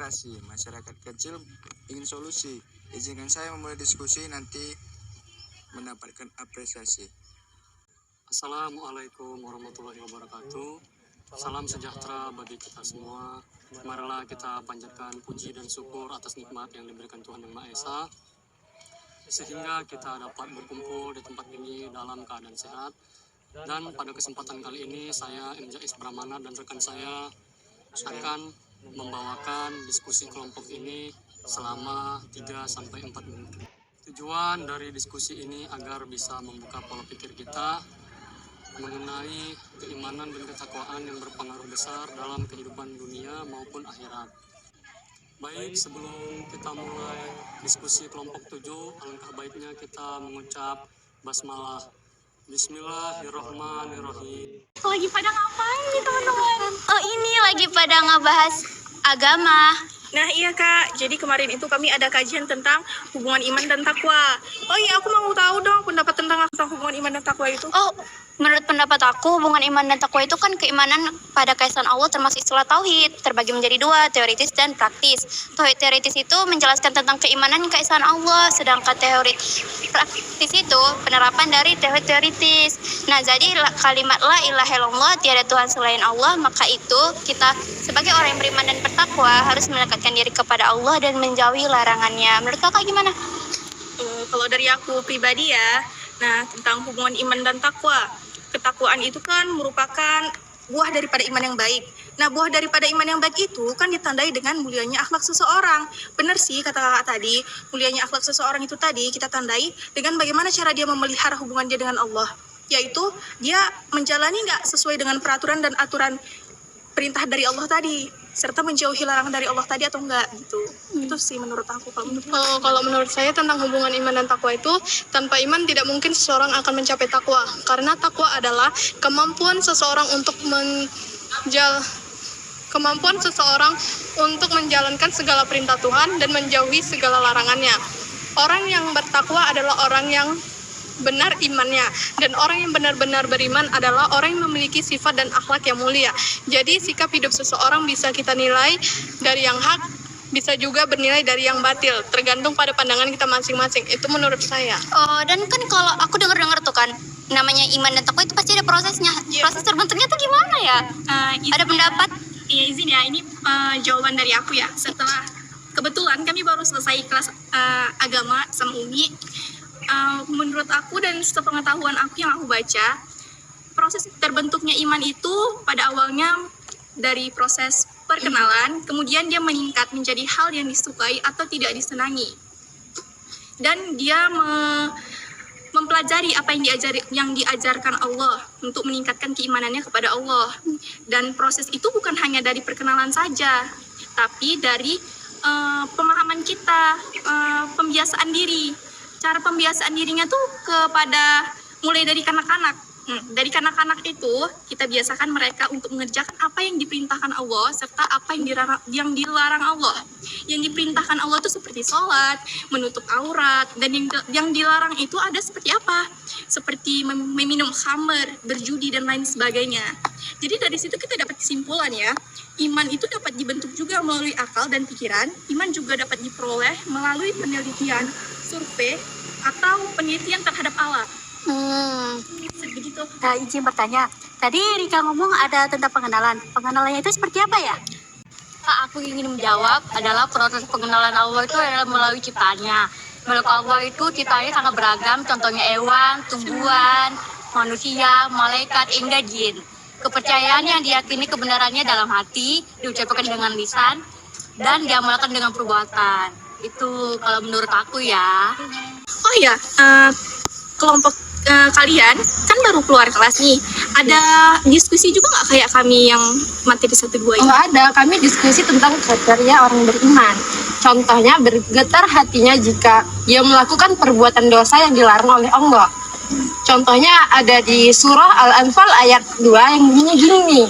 aspirasi masyarakat kecil ingin solusi. Izinkan saya memulai diskusi, nanti mendapatkan apresiasi. Assalamualaikum warahmatullahi wabarakatuh. Salam sejahtera bagi kita semua. Marilah kita panjatkan puji dan syukur atas nikmat yang diberikan Tuhan Yang Maha Esa, sehingga kita dapat berkumpul di tempat ini dalam keadaan sehat. Dan pada kesempatan kali ini saya M. Jais Brahmana dan rekan saya akan membawakan diskusi kelompok ini selama 3-4 menit. Tujuan dari diskusi ini agar bisa membuka pola pikir kita mengenai keimanan dan ketakwaan yang berpengaruh besar dalam kehidupan dunia maupun akhirat. Baik, sebelum kita mulai diskusi kelompok 7, alangkah baiknya kita mengucap basmalah. Bismillahirrahmanirrahim. Lagi pada ngapain nih teman-teman? Oh, ini lagi pada ngebahas agama. Nah iya Kak, jadi kemarin itu kami ada kajian tentang hubungan iman dan takwa. Oh iya, aku mau tahu dong pendapat tentang hubungan iman dan takwa itu. Oh, menurut pendapat aku, hubungan iman dan takwa itu kan keimanan pada keesaan Allah termasuk istilah tauhid, terbagi menjadi dua, teoritis dan praktis. Tauhid teoritis itu menjelaskan tentang keimanan keesaan Allah, sedangkan teori praktis itu penerapan dari tauhid teoritis. Nah, jadi kalimat la ilaha illallah, tiada Tuhan selain Allah, maka itu kita sebagai orang yang beriman dan bertakwa harus mendekatkan diri kepada Allah dan menjauhi larangannya. Menurut kakak gimana? Kalau dari aku pribadi ya, nah tentang hubungan iman dan takwa. Ketakwaan itu kan merupakan buah daripada iman yang baik. Nah, buah daripada iman yang baik itu kan ditandai dengan mulianya akhlak seseorang. Benar sih kata kakak tadi, mulianya akhlak seseorang itu tadi kita tandai dengan bagaimana cara dia memelihara hubungan dia dengan Allah. Yaitu dia menjalani nggak sesuai dengan peraturan dan aturan perintah dari Allah tadi, serta menjauhi larangan dari Allah tadi atau enggak gitu. Itu sih menurut aku. Kalau menurut saya tentang hubungan iman dan takwa itu, tanpa iman tidak mungkin seseorang akan mencapai takwa. Karena takwa adalah kemampuan seseorang untuk menjalankan segala perintah Tuhan dan menjauhi segala larangannya. Orang yang bertakwa adalah orang yang benar imannya, dan orang yang benar-benar beriman adalah orang yang memiliki sifat dan akhlak yang mulia. Jadi sikap hidup seseorang bisa kita nilai dari yang hak, bisa juga bernilai dari yang batil, tergantung pada pandangan kita masing-masing. Itu menurut saya. Oh, dan kan kalau aku dengar tuh kan, namanya iman dan takwa itu pasti ada prosesnya. Proses terbentuknya tuh gimana ya? Ada pendapat? Iya, izin ya, ini jawaban dari aku ya. Setelah kebetulan kami baru selesai kelas agama sama Umi. Menurut aku dan sepengetahuan aku yang aku baca, proses terbentuknya iman itu pada awalnya dari proses perkenalan, kemudian dia meningkat menjadi hal yang disukai atau tidak disenangi, dan dia mempelajari apa yang diajarkan Allah untuk meningkatkan keimanannya kepada Allah. Dan proses itu bukan hanya dari perkenalan saja, tapi dari pemahaman kita, pembiasaan diri. Cara pembiasaan dirinya tuh kepada mulai dari kanak-kanak. Dari kanak-kanak itu kita biasakan mereka untuk mengerjakan apa yang diperintahkan Allah serta apa yang dilarang Allah. Yang diperintahkan Allah itu seperti sholat, menutup aurat, dan yang dilarang itu ada seperti apa? Seperti meminum khamr, berjudi dan lain sebagainya. Jadi dari situ kita dapat kesimpulan ya, iman itu dapat dibentuk juga melalui akal dan pikiran. Iman juga dapat diperoleh melalui penelitian, survei, atau penelitian terhadap alat. Begitu. Nah, izin bertanya. Tadi Rika ngomong ada tentang pengenalan. Pengenalannya itu seperti apa ya? Aku ingin menjawab adalah proses pengenalan Allah itu adalah melalui ciptaannya. Melalui Allah itu ciptaannya sangat beragam, contohnya hewan, tumbuhan, manusia, malaikat, hingga jin. Kepercayaan yang diyakini kebenarannya dalam hati, diucapkan dengan lisan, dan diamalkan dengan perbuatan. Itu kalau menurut aku ya. Oh ya, kelompok kalian kan baru keluar kelas nih. Ada diskusi juga nggak kayak kami yang materi 1-2 ini? Oh ada, kami diskusi tentang kriteria orang beriman. Contohnya bergetar hatinya jika ia melakukan perbuatan dosa yang dilarang oleh Allah. Contohnya ada di surah Al-Anfal ayat 2 yang bunyinya gini nih.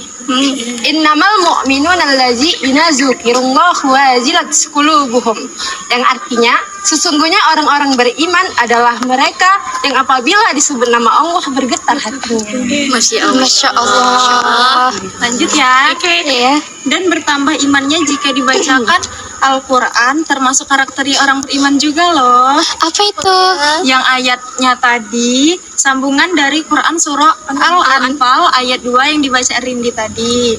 Innamal mu'minuna allazina dzukirallahu wajilat qulubuhum. Yang artinya sesungguhnya orang-orang beriman adalah mereka yang apabila disebut nama Allah bergetar hatinya. Masya Allah. Lanjut ya. Oke. Dan bertambah imannya jika dibacakan Al-Quran termasuk karakter orang beriman juga loh. Apa itu? Yang ayatnya tadi sambungan dari Quran surah Al-Anfal ayat 2 yang dibaca Rindi tadi.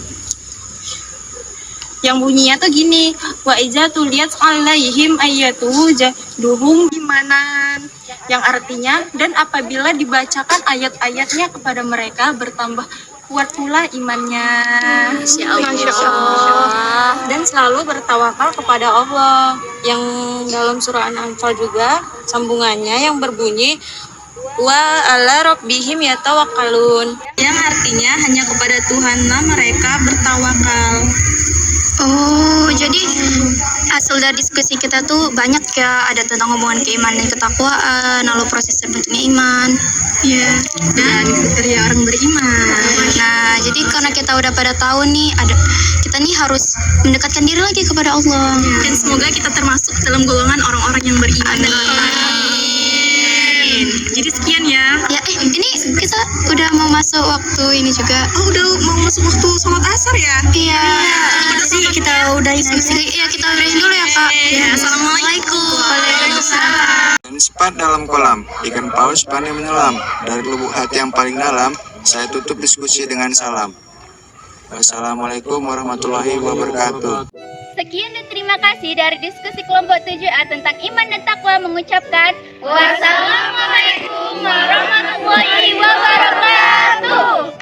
Yang bunyinya tuh gini, wa iza tuliyat alaihim ayatuhu jaduhum imanan. Yang artinya, dan apabila dibacakan ayat-ayatnya kepada mereka bertambah kuat pula imannya. Masya Allah. Dan selalu bertawakal kepada Allah. Yang dalam surah An-Anfal juga sambungannya yang berbunyi wa ala rabbihim yatawakkalun, yang artinya hanya kepada Tuhanlah mereka bertawakal. Oh, jadi hasil dari diskusi kita tuh banyak ya, ada tentang hubungan keimanan dan ketakwaan, lalu proses terbentuknya iman. Iya, dan kriteria orang beriman. Nah, jadi karena kita udah pada tahu nih, kita nih harus mendekatkan diri lagi kepada Allah. Dan semoga kita termasuk dalam golongan orang-orang yang beriman. Jadi sekian ya. Ya, ini kita udah mau masuk waktu ini juga. Oh, udah mau masuk waktu sholat asar ya? Iya. Jadi kita udah diskusi. Iya, kita udahin dulu ya, Kak. Ya, assalamualaikum. Waalaikumsalam. Dan sepat dalam kolam, ikan paus pandai menyelam. Dari lubuk hati yang paling dalam, saya tutup diskusi dengan salam. Wassalamualaikum warahmatullahi wabarakatuh. Sekian dan terima kasih dari diskusi kelompok 7A tentang iman dan takwa mengucapkan wassalamualaikum warahmatullahi wabarakatuh.